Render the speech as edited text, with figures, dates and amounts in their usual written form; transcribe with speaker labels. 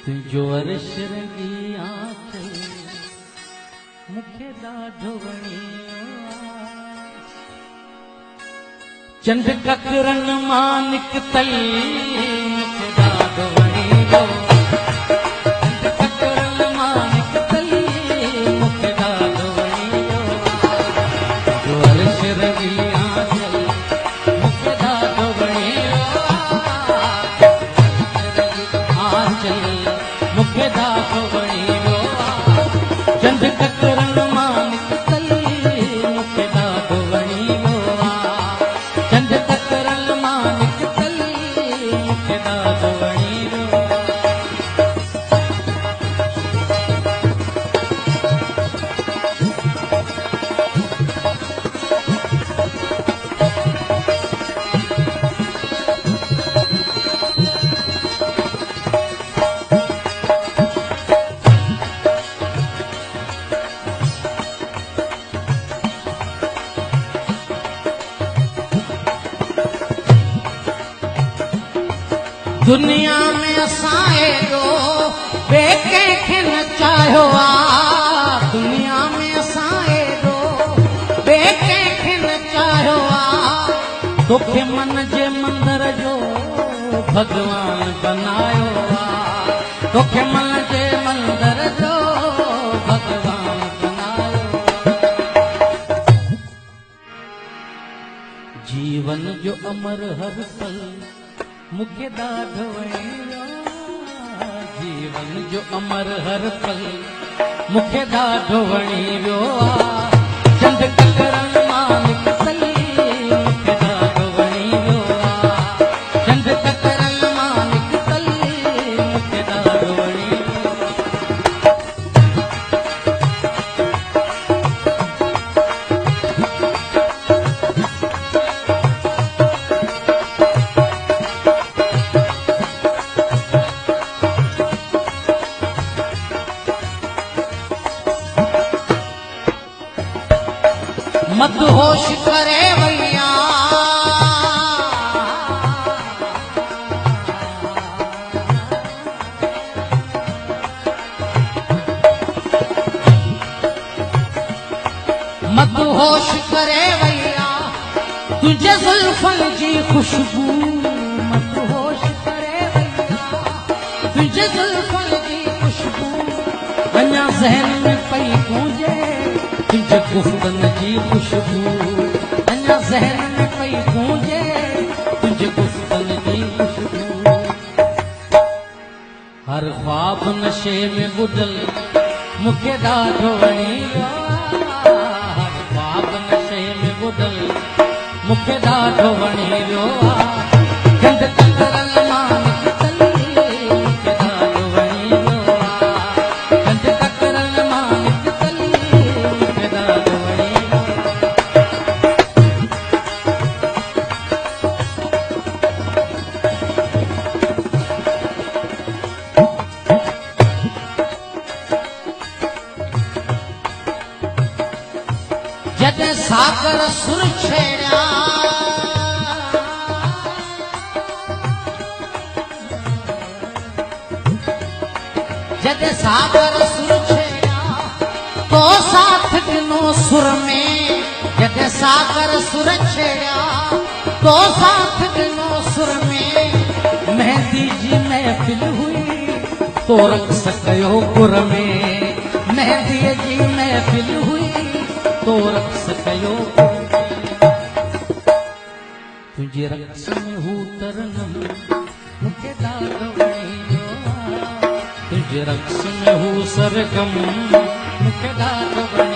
Speaker 1: तुझो अर्श रंगी आंचल मूंखे ॾाढो वणियो चंद ककरन मां निकतल मूंखे ॾाढो वणियो चंद ककरन मां निकतल मूंखे ॾाढो वणियो तुझो अर्श रंगी आंचल मूंखे ॾाढो वणियो आंचल मूंखे ॾाढो वणियो चंद ककरन मां निकतल मूंखे ॾाढो वणियो चंद ककरन मां निकतल मूंखे ॾाढो वणियो दुनिया में असां एॾो ॿिए कंहिंखे न चाहियो आहे दुनिया में असां एॾो ॿिए कंहिंखे न चाहियो आहे तोखे मन जे मंदर जो भॻवान बनायो आहे तोखे मन जे मंदर जो भॻवान बनायो जीवन जो अमर हर पल मूंखे ॾाढो वणियो जीवन जो अमर हर पल मूंखे ॾाढो वणियो चंद ककरन मां निकतल मूंखे ॾाढो वणियो चंद ककरन मां निकतल मूंखे ॾाढो वणियो मदहोश करे वैया मदहोश करे वैया तुझे जुल्फन जी खुशबू मदहोश करे वैया तुझे जुल्फन जी खुशबू अञा ज़हन में पई गूंजे तुझे गुफ्तन जी खुशबू अञा ज़हन में पई गूंजे तुझे गुफ्तन जी खुशबू हर ख्वाब नशे में बुडल मूंखे ॾाढो वणियो हर ख्वाब नशे में बुडल मूंखे ॾाढो वणियो चंद ककरन मां निकतल मूंखे ॾाढो वणियो चंद ककरन मां निकतल मूंखे ॾाढो वणियो जॾहिं सागर सुर छेड़िया जॾहिं सागर सुर छेड़िया तो साथ ॾिनो सुर में जॾहिं सागर सुर छेड़िया तो साथ ॾिनो सुर में मेहंदी जी महफ़िल हुई तो रक़्स कयो गुर में मेहंदीअ जी महफ़िल हुई तो रक़्स कयो तुंहिंजे रक़्स में हू तरनम मूंखे ॾाढो वणियो तुंहिंजे रक़्स में हू सरगम मूंखे ॾाढो वणियो